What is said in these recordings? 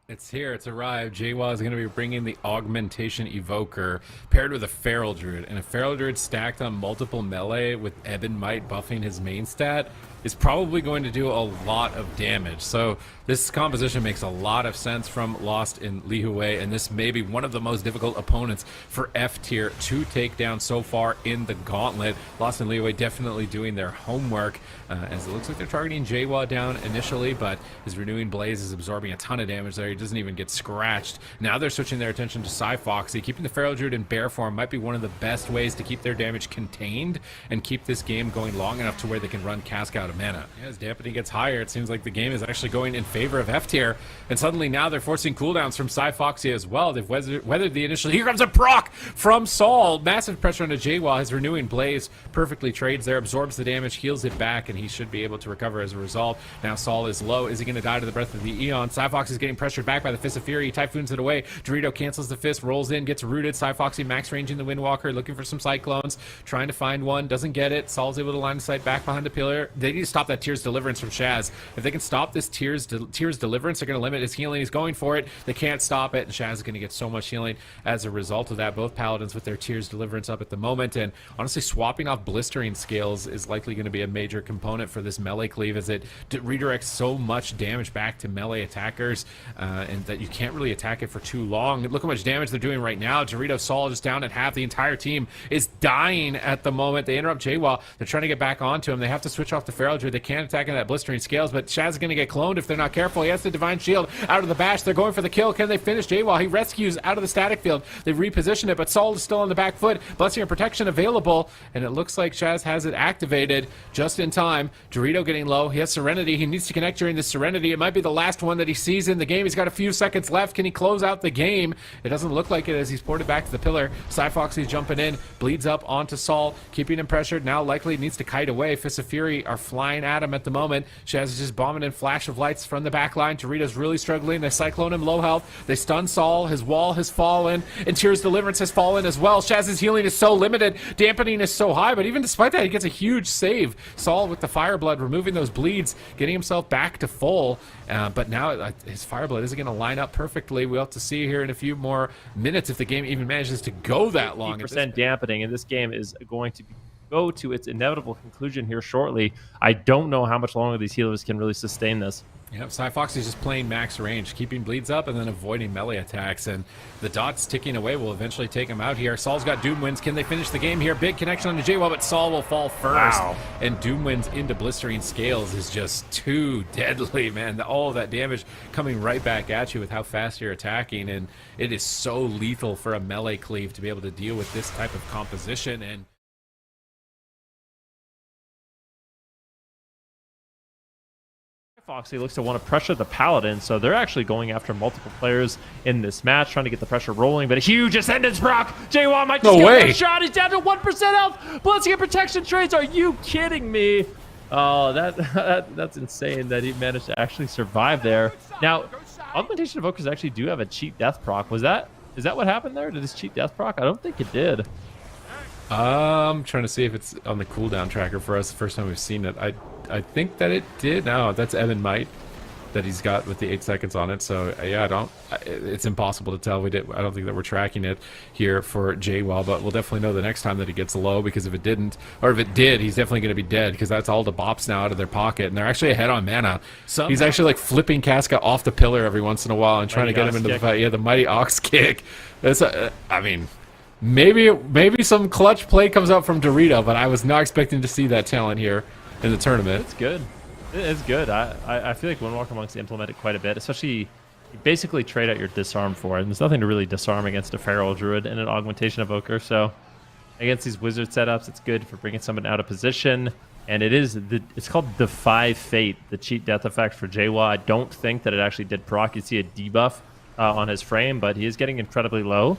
It's here. It's arrived. Jaywa is going to be bringing the Augmentation Evoker paired with a Feral Druid. And a Feral Druid stacked on multiple melee with Ebon Might buffing his main stat is probably going to do a lot of damage. So this composition makes a lot of sense from Lost in Lihue, and this may be one of the most difficult opponents for F tier to take down so far in the Gauntlet. Lost in Lihue definitely doing their homework, as it looks like they're targeting Jaywa down initially, but his Renewing Blaze is absorbing a ton of damage there. He doesn't even get scratched. Now they're switching their attention to Psyfoxy. Keeping the Feral Druid in bear form might be one of the best ways to keep their damage contained and keep this game going long enough to where they can run Cask out of mana. As dampening gets higher, it seems like the game is actually going in favor of F tier, and suddenly now they're forcing cooldowns from Psyfoxy as well. They've weathered the initial. Here comes a proc from Saul. Massive pressure onto Jaywa. His Renewing Blaze perfectly trades there, absorbs the damage, heals it back, and he should be able to recover as a result. Now Saul is low. Is he going to die to the breath of the Eon? Psyfoxy is getting pressured back by the Fist of Fury. He typhoons it away. Dorito cancels the fist, rolls in, gets rooted. Psyfoxy max ranging the Windwalker, looking for some Cyclones, trying to find one, doesn't get it. Saul's able to line of sight back behind the pillar. They need to stop that Tears Deliverance from Shaz. If they can stop this Tears Deliverance, they're going to limit his healing. He's going for it. They can't stop it, and Shaz is going to get so much healing as a result of that. Both Paladins with their Tears Deliverance up at the moment, and honestly, swapping off Blistering Scales is likely going to be a major component for this melee cleave, as it redirects so much damage back to melee attackers, and that you can't really attack it for too long. Look how much damage they're doing right now. Dorito Saul just down at half. The entire team is dying at the moment. They interrupt Jaywa. They're trying to get back onto him. They have to switch off the Feral Druid. They can't attack in that Blistering Scales, but Shaz is going to get cloned if they're not careful. He has the Divine Shield out of the bash. They're going for the kill. Can they finish Jaywa? He rescues out of the static field. They reposition it, but Saul is still on the back foot. Blessing and Protection available, and it looks like Shaz has it activated just in time. Dorito getting low. He has Serenity. He needs to connect during this Serenity. It might be the last one that he sees in the game. He's got a few seconds left. Can he close out the game? It doesn't look like it as he's ported back to the pillar. Psyfoxy's jumping in, bleeds up onto Saul, keeping him pressured. Now likely needs to kite away. Fists of Fury are flying at him at the moment. Shaz is just bombing in Flash of Lights from the back line. Dorito's really struggling. They Cyclone him low health. They stun Saul. His wall has fallen, and Tears Deliverance has fallen as well. Shaz's healing is so limited. Dampening is so high, but even despite that, he gets a huge save. Saul with the Fireblood, removing those bleeds, getting himself back to full. But now his Fireblood isn't going to line up perfectly. We'll have to see here in a few more minutes if the game even manages to go that long. 50% dampening, and this game is going to go to its inevitable conclusion here shortly. I don't know how much longer these healers can really sustain this. Yep, Psyfoxy is just playing max range, keeping bleeds up and then avoiding melee attacks, and the dots ticking away will eventually take him out here. Saul's got Doom Winds. Can they finish the game here? Big connection onto Jaywa, but Saul will fall first. Wow. And Doom Winds into Blistering Scales is just too deadly, man. All of that damage coming right back at you with how fast you're attacking, and it is so lethal for a melee cleave to be able to deal with this type of composition. And Foxy looks to want to pressure the Paladin, so they're actually going after multiple players in this match, trying to get the pressure rolling, but a huge Ascendance proc! Jaywa might just get a shot! He's down to 1% health! Blessing and Protection trades, are you kidding me? Oh, that's insane that he managed to actually survive there. Now, Augmentation Evokers actually do have a cheat death proc. Is that what happened there? Did this cheat death proc? I don't think it did. I'm trying to see if it's on the cooldown tracker for us. The first time we've seen it. I think that it did. No, that's Ebon Might that he's got with the 8 seconds on it. So yeah, it's impossible to tell. I don't think that we're tracking it here for Jaywa, but we'll definitely know the next time that he gets low, because if it didn't, or if it did, he's definitely going to be dead, because that's all the bops now out of their pocket, and they're actually ahead on mana. He's actually like flipping Casca off the pillar every once in a while and trying to get him into the fight. Yeah, the Mighty Ox Kick. I mean, maybe some clutch play comes out from Dorito, but I was not expecting to see that talent here in the tournament. It's good. It's good. I feel like Windwalker Monks implement it quite a bit, especially you basically trade out your disarm for it. And there's nothing to really disarm against a Feral Druid and an Augmentation Evoker. So against these Wizard setups, it's good for bringing someone out of position. And it's called Defy Fate, the cheat death effect for Jaywa. I don't think that it actually did proc. You see a debuff on his frame, but he is getting incredibly low.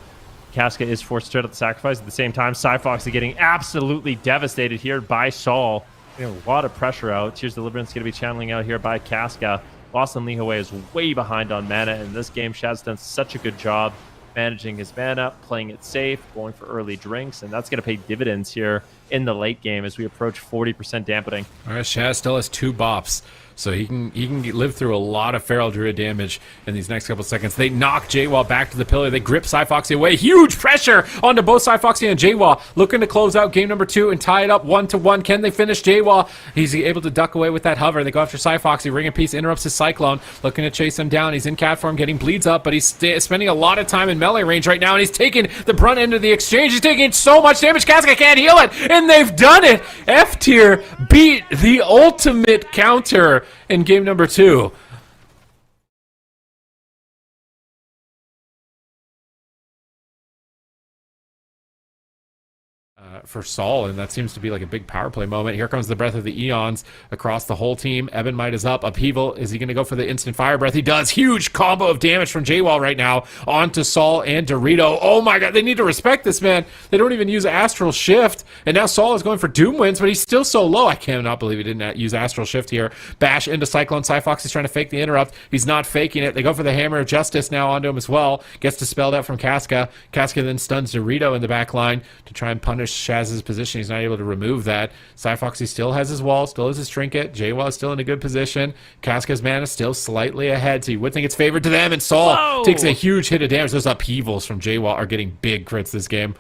Casca is forced to trade out the sacrifice. At the same time, Psyfox is getting absolutely devastated here by Saul. A lot of pressure out. Tears Deliverance going to be channeling out here by Casca. Lost in Lihue is way behind on mana in this game. Shad's done such a good job managing his mana, playing it safe, going for early drinks, and that's going to pay dividends here in the late game as we approach 40% dampening. All right, Shaz still has 2 bops. so he can live through a lot of Feral Druid damage in these next couple seconds. They knock Jaywa back to the pillar. They grip Cyfoxy away. Huge pressure onto both Cyfoxy and Jaywa, looking to close out game number 2 and tie it up 1-1. Can they finish Jaywa? He's able to duck away with that hover. They go after Cyfoxy. Ring of Peace interrupts his Cyclone, looking to chase him down. He's in cat form, getting bleeds up, but he's spending a lot of time in melee range right now, and he's taking the brunt end of the exchange. He's taking so much damage, Casca can't heal it, and they've done it! F tier beat the ultimate counter in game number 2. For Saul, and that seems to be like a big power play moment. Here comes the Breath of the Eons across the whole team. Ebonmite is up. Upheaval, is he going to go for the instant fire breath? He does. Huge combo of damage from Jaywa right now onto Saul and Dorito. Oh my god, they need to respect this, man. They don't even use Astral Shift, and now Saul is going for Doom Winds, but he's still so low. I cannot believe he didn't use Astral Shift here. Bash into Cyclone. Cyfox is trying to fake the interrupt. He's not faking it. They go for the Hammer of Justice now onto him as well. Gets dispelled out from Casca. Casca then stuns Dorito in the back line to try and punish Shaz's position. He's not able to remove that. Cyfoxy still has his wall, still has his trinket. Jaywa is still in a good position. Casca's mana still slightly ahead, so you would think it's favored to them, and Saul takes a huge hit of damage. Those upheavals from Jaywa are getting big crits this game.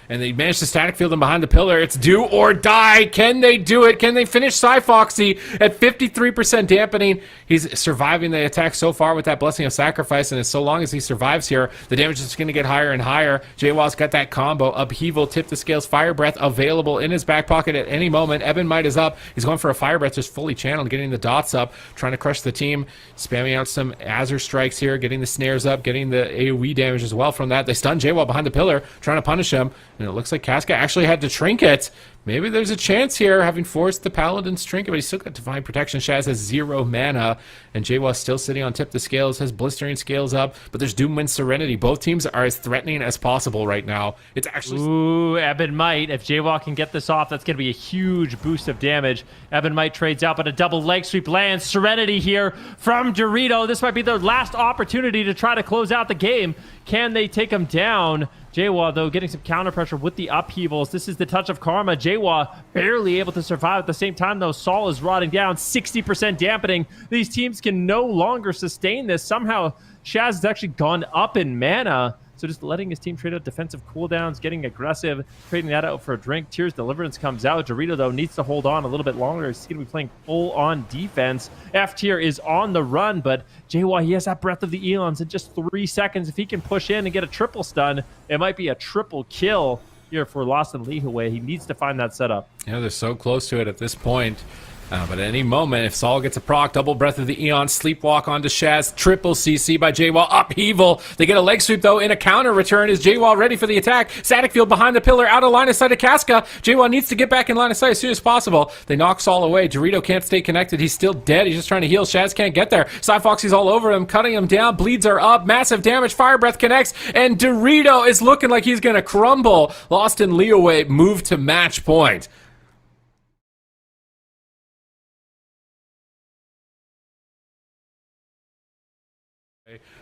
And they managed to static field him behind the pillar. It's do or die. Can they do it? Can they finish Cyfoxy at 53% dampening? He's surviving the attack so far with that Blessing of Sacrifice, and so long as he survives here, the damage is going to get higher and higher. Jaywa's got that combo. Upheaval, Tip the Scales, Fire Breath available in his back pocket at any moment. Ebonmite is up. He's going for a Fire Breath, just fully channeled, getting the dots up, trying to crush the team, spamming out some Azure Strikes here, getting the snares up, getting the AoE damage as well from that. They stun Jaywa behind the pillar, trying to punish him. And it looks like Casca actually had to trinket. Maybe there's a chance here, having forced the Paladin's trinket, but he's still got Divine Protection. Shaz has 0 mana, and Jaywa's still sitting on Tip the Scales, has Blistering Scales up, but there's Doomwind Serenity. Both teams are as threatening as possible right now. It's actually... Ooh, Ebonmite. If Jaywa can get this off, that's going to be a huge boost of damage. Ebonmite trades out, but a double leg sweep lands. Serenity here from Dorito. This might be their last opportunity to try to close out the game. Can they take him down? Jaywa, though, getting some counter pressure with the upheavals. This is the touch of karma. Jaywa barely able to survive. At the same time, though, Saul is rotting down. 60% dampening. These teams can no longer sustain this. Somehow, Shaz has actually gone up in mana. So just letting his team trade out defensive cooldowns, getting aggressive, trading that out for a drink. Tears Deliverance comes out. Dorito, though, needs to hold on a little bit longer. He's going to be playing full-on defense. F tier is on the run, but Jaywa, he has that Breath of the Eons in just 3 seconds. If he can push in and get a triple stun, it might be a triple kill here for Lost in Lihue. He needs to find that setup. Yeah, they're so close to it at this point. But at any moment, if Saul gets a proc, double Breath of the Eon, Sleepwalk onto Shaz, triple CC by Jaywa, upheaval. They get a leg sweep, though, in a counter return. Is Jaywa ready for the attack? Static field behind the pillar, out of line of sight of Casca. Jaywa needs to get back in line of sight as soon as possible. They knock Saul away. Dorito can't stay connected. He's still dead. He's just trying to heal. Shaz can't get there. Cyfoxy's all over him, cutting him down. Bleeds are up. Massive damage. Fire Breath connects. And Dorito is looking like he's going to crumble. Lost in Lihue, move to match point.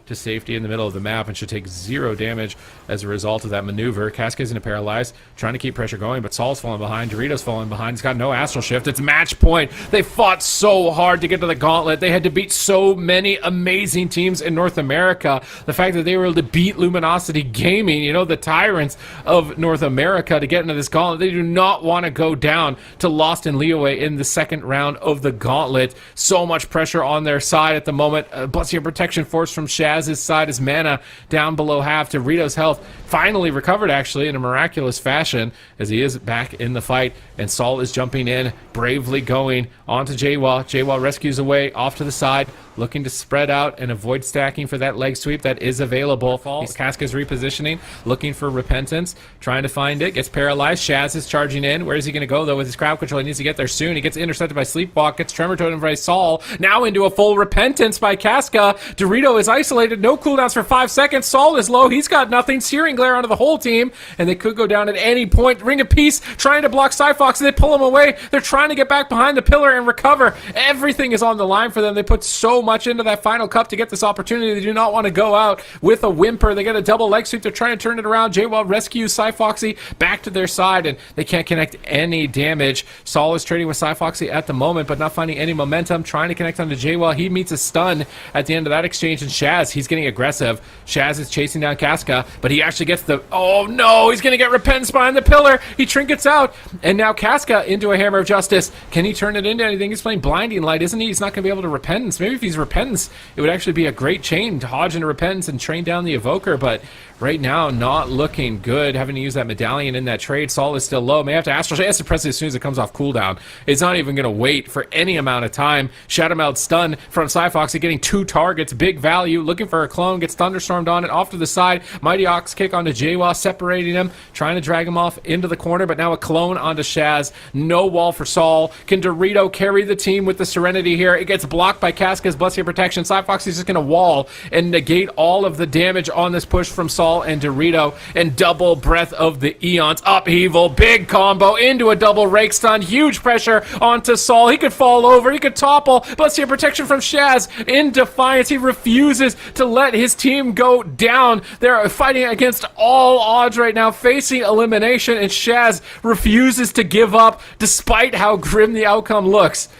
To safety in the middle of the map and should take 0 damage as a result of that maneuver. Casca's into paralyzed, trying to keep pressure going, but Saul's falling behind. Dorito's falling behind. He's got no Astral Shift. It's match point. They fought so hard to get to the Gauntlet. They had to beat so many amazing teams in North America. The fact that they were able to beat Luminosity Gaming, you know, the tyrants of North America, to get into this Gauntlet. They do not want to go down to Lost in Lihue in the second round of the Gauntlet. So much pressure on their side at the moment. Blessing of Protection Force from Shaz's side. His mana down below half. Dorito's health finally recovered, actually, in a miraculous fashion, as he is back in the fight, and Saul is jumping in, bravely going onto Jaywa. Jaywa rescues away off to the side, looking to spread out and avoid stacking for that leg sweep that is available. Casca's repositioning, looking for Repentance, trying to find it, gets paralyzed. Shaz is charging in. Where is he going to go, though, with his crowd control? He needs to get there soon. He gets intercepted by Sleepwalk, gets Tremor Totem by Saul, now into a full Repentance by Casca. Dorito is is isolated. No cooldowns for 5 seconds. Sol is low. He's got nothing. Searing glare onto the whole team, and they could go down at any point. Ring of Peace trying to block Cyfox, and they pull him away. They're trying to get back behind the pillar and recover. Everything is on the line for them. They put so much into that final cup to get this opportunity. They do not want to go out with a whimper. They get a double leg sweep. They're trying to turn it around. JWoww rescues Cyfoxy back to their side, and they can't connect any damage. Sol is trading with Cyfoxy at the moment, but not finding any momentum. Trying to connect onto JWoww. He meets a stun at the end of that exchange, and Shaz, he's getting aggressive. Shaz is chasing down Casca, but he actually gets the... Oh no, he's going to get repentance behind the pillar. He trinkets out, and now Casca into a Hammer of Justice. Can he turn it into anything? He's playing Blinding Light, isn't he? He's not going to be able to repentance. Maybe if he's repentance, it would actually be a great chain to Hodge into repentance and train down the Evoker, but right now, not looking good. Having to use that medallion in that trade. Sol is still low. May have to Astral Shade. He has to press it as soon as it comes off cooldown. It's not even going to wait for any amount of time. Shadow Meld stun from Cyfoxy, getting 2 targets. Big value. Looking for a clone. Gets Thunderstormed on it. Off to the side. Mighty Ox kick onto JWoww, separating him. Trying to drag him off into the corner, but now a clone onto Shaz. No wall for Sol. Can Dorito carry the team with the Serenity here? It gets blocked by Casca's Blessing of Protection. Cyfoxy's just going to wall and negate all of the damage on this push from Sol and Dorito, and double Breath of the Eons. Upheaval, big combo into a double rake stun. Huge pressure onto Sol. He could fall over. He could topple. Blessing of Protection from Shaz in defiance. He refuses to let his team go down. They're fighting against all odds right now, facing elimination, and Shaz refuses to give up despite how grim the outcome looks.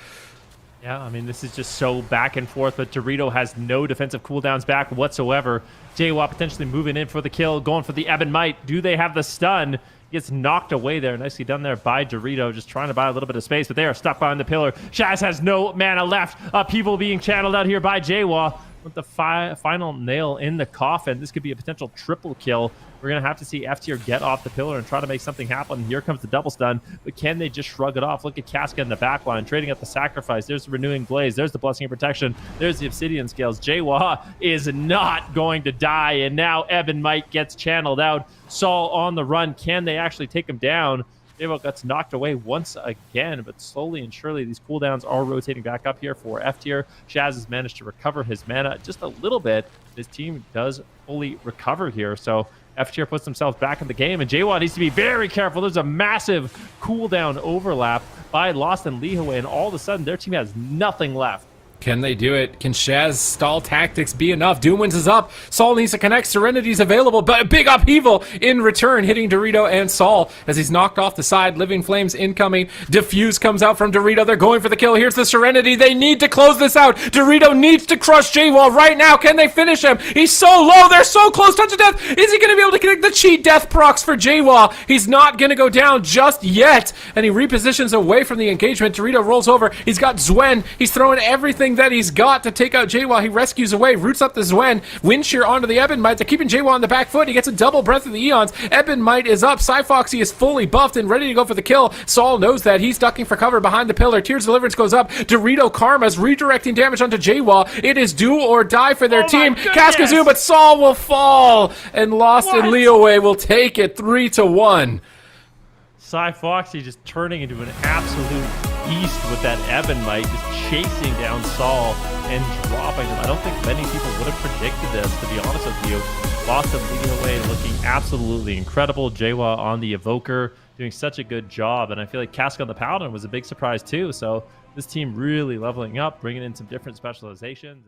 Yeah, I mean, this is just so back and forth, but Dorito has no defensive cooldowns back whatsoever. JWoww potentially moving in for the kill, going for the Ebon Might. Do they have the stun? He gets knocked away there. Nicely done there by Dorito, just trying to buy a little bit of space, but they are stuck behind the pillar. Shaz has no mana left. People being channeled out here by JWoww with the final nail in the coffin. This could be a potential triple kill. We're going to have to see F tier get off the pillar and try to make something happen. Here comes the double stun, but can they just shrug it off? Look at Casca in the back line, trading at the sacrifice. There's the Renewing Blaze. There's the Blessing of Protection. There's the Obsidian Scales. JWoww is not going to die, and now Ebon Might gets channeled out. Sol on the run. Can they actually take him down? JWoww gets knocked away once again, but slowly and surely these cooldowns are rotating back up here for F tier. Shaz has managed to recover his mana just a little bit. His team does fully recover here, so F tier puts themselves back in the game, and JWoww needs to be very careful. There's a massive cooldown overlap by Lost and Lihue, and all of a sudden their team has nothing left. Can they do it? Can Shaz's stall tactics be enough? Doomwinds is up. Sol needs to connect. Serenity's available, but a big upheaval in return, hitting Dorito and Sol as he's knocked off the side. Living Flames incoming. Diffuse comes out from Dorito. They're going for the kill. Here's the Serenity. They need to close this out. Dorito needs to crush JWoww right now. Can they finish him? He's so low. They're so close. Touch of death. Is he going to be able to connect the cheat death procs for JWoww? He's not going to go down just yet, and he repositions away from the engagement. Dorito rolls over. He's got Zwen. He's throwing everything that he's got to take out JWoww. He rescues away, roots up the Zwen, wind shear onto the Ebon Might. They're keeping JWoww on the back foot. He gets a double Breath of the Eons. Ebon Might is up. Cyfoxy is fully buffed and ready to go for the kill. Sol knows that. He's ducking for cover behind the pillar. Tears Deliverance goes up. Dorito Karma's redirecting damage onto JWoww. It is do or die for their team. Cascazoo, but Sol will fall, and Lost and Lihue will take it 3-1. Cyfoxy just turning into an absolute beast with that Ebon Might, just chasing down Sol and dropping him. I don't think many people would have predicted this, to be honest with you. Lost and Lihue looking absolutely incredible. JWoww on the Evoker doing such a good job, and I feel like Casca on the Paladin was a big surprise too. So this team really leveling up, bringing in some different specializations.